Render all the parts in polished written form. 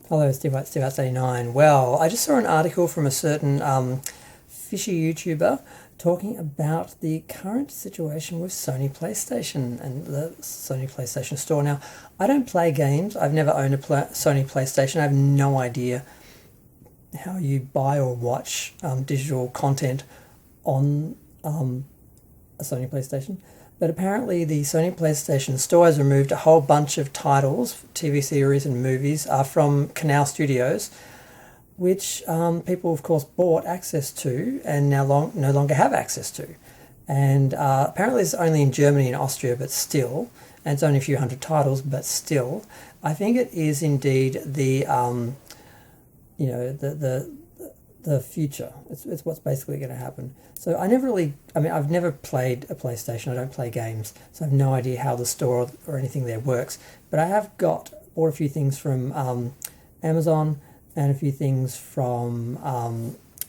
Hello, Steve Arts 89. Well, I just saw an article from a certain fishy YouTuber talking about the current situation with Sony PlayStation and the Sony PlayStation Store. Now, I don't play games. I've never owned a Sony PlayStation. I have no idea how you buy or watch digital content on a Sony PlayStation. But apparently the Sony PlayStation Store has removed a whole bunch of titles, TV series and movies from Canal Studios, which people, of course, bought access to and now no longer have access to. And apparently it's only in Germany and Austria, but still, and it's only a few hundred titles, but still, I think it is indeed the the future. It's what's basically going to happen. So I've never played a PlayStation. I don't play games, so I have no idea how the store or anything there works. But I have bought a few things from Amazon and a few things from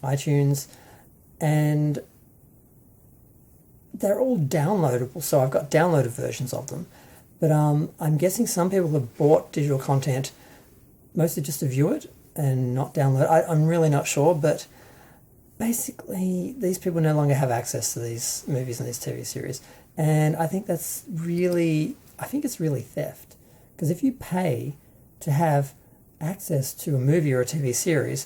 iTunes, and they're all downloadable. So I've got downloaded versions of them. But I'm guessing some people have bought digital content mostly just to view it and not download. I'm really not sure, but basically these people no longer have access to these movies and these TV series, and I think it's really theft, because if you pay to have access to a movie or a TV series,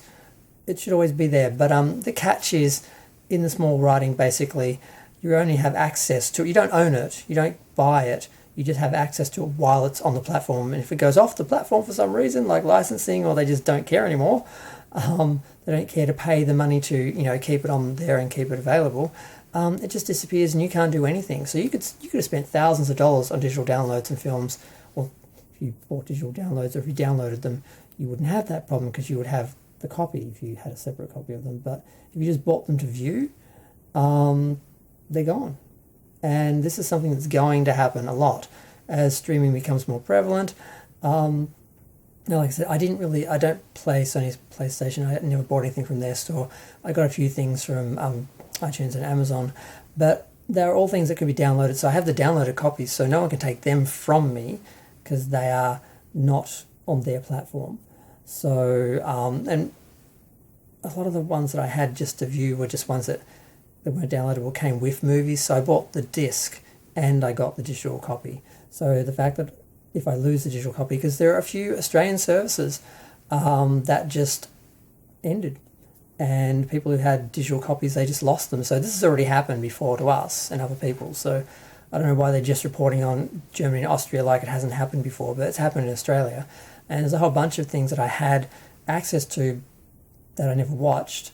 it should always be there. But the catch is, in the small writing, basically you only have access to it. You don't own it, you don't buy it, you just have access to it while it's on the platform. And if it goes off the platform for some reason, like licensing, or they just don't care anymore, they don't care to pay the money to keep it on there and keep it available, it just disappears and you can't do anything. So you could have spent thousands of dollars on digital downloads and films, or if you bought digital downloads, or if you downloaded them, you wouldn't have that problem because you would have the copy if you had a separate copy of them. But if you just bought them to view, they're gone. And this is something that's going to happen a lot as streaming becomes more prevalent. Like I said, I don't play Sony's PlayStation. I never bought anything from their store. I got a few things from iTunes and Amazon, but they're all things that can be downloaded. So I have the downloaded copies, so no one can take them from me because they are not on their platform. So, and a lot of the ones that I had just to view were just ones that weren't downloadable, came with movies. So I bought the disc and I got the digital copy. So the fact that if I lose the digital copy, because there are a few Australian services that just ended, and people who had digital copies, they just lost them. So this has already happened before to us and other people. So I don't know why they're just reporting on Germany and Austria like it hasn't happened before, but it's happened in Australia. And there's a whole bunch of things that I had access to that I never watched,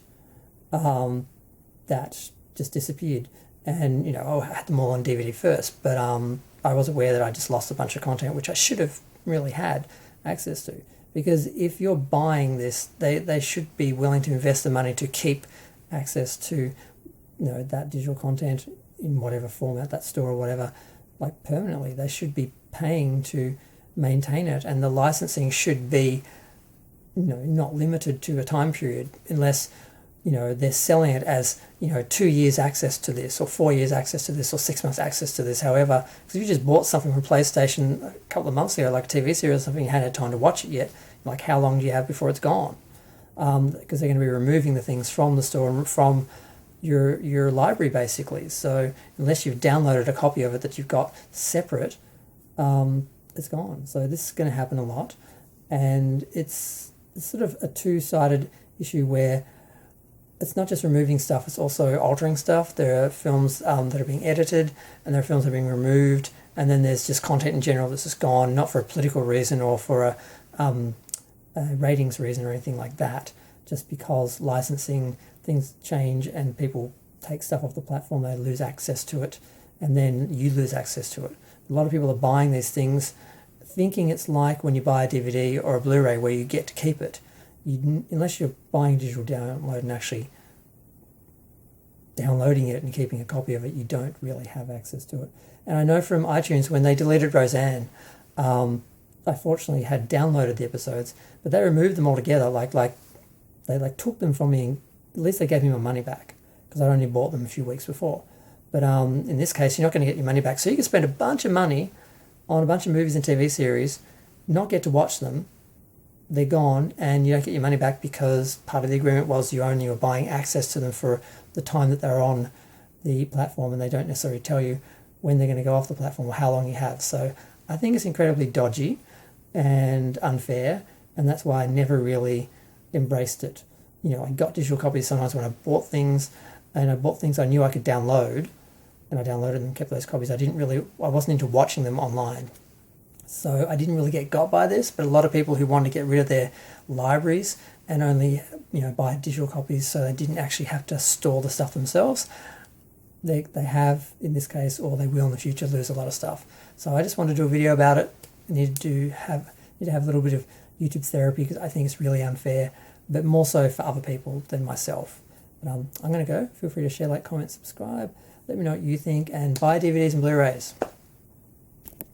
that just disappeared. And I had them all on DVD first, but I was aware that I just lost a bunch of content which I should have really had access to. Because if you're buying this, they should be willing to invest the money to keep access to that digital content in whatever format, that store or whatever, like permanently. They should be paying to maintain it, and the licensing should be not limited to a time period, unless they're selling it as 2 years access to this, or 4 years access to this, or 6 months access to this. However, because if you just bought something from PlayStation a couple of months ago, like a TV series or something, you hadn't had time to watch it yet, like how long do you have before it's gone? Because they're going to be removing the things from the store and from your library, basically. So unless you've downloaded a copy of it that you've got separate, it's gone. So this is going to happen a lot, and it's sort of a two-sided issue where it's not just removing stuff, it's also altering stuff. There are films that are being edited, and there are films that are being removed, and then there's just content in general that's just gone, not for a political reason or for a ratings reason or anything like that, just because licensing, things change and people take stuff off the platform, they lose access to it, and then you lose access to it. A lot of people are buying these things thinking it's like when you buy a DVD or a Blu-ray where you get to keep it. Unless you're buying a digital download and actually downloading it and keeping a copy of it, you don't really have access to it. And I know from iTunes, when they deleted Roseanne, I fortunately had downloaded the episodes, but they removed them altogether. They took them from me, and at least they gave me my money back, because I'd only bought them a few weeks before. But in this case, you're not going to get your money back. So you can spend a bunch of money on a bunch of movies and TV series, not get to watch them, they're gone and you don't get your money back, because part of the agreement was you only were buying access to them for the time that they're on the platform, and they don't necessarily tell you when they're going to go off the platform or how long you have. So I think it's incredibly dodgy and unfair, and that's why I never really embraced it. I got digital copies sometimes when I bought things, and I bought things I knew I could download, and I downloaded them and kept those copies. I wasn't into watching them online. So I didn't really get got by this, but a lot of people who wanted to get rid of their libraries and only buy digital copies so they didn't actually have to store the stuff themselves, they have in this case, or they will in the future, lose a lot of stuff. So I just wanted to do a video about it. I need to have a little bit of YouTube therapy, because I think it's really unfair, but more so for other people than myself. But I'm going to go. Feel free to share, like, comment, subscribe. Let me know what you think, and buy DVDs and Blu-rays.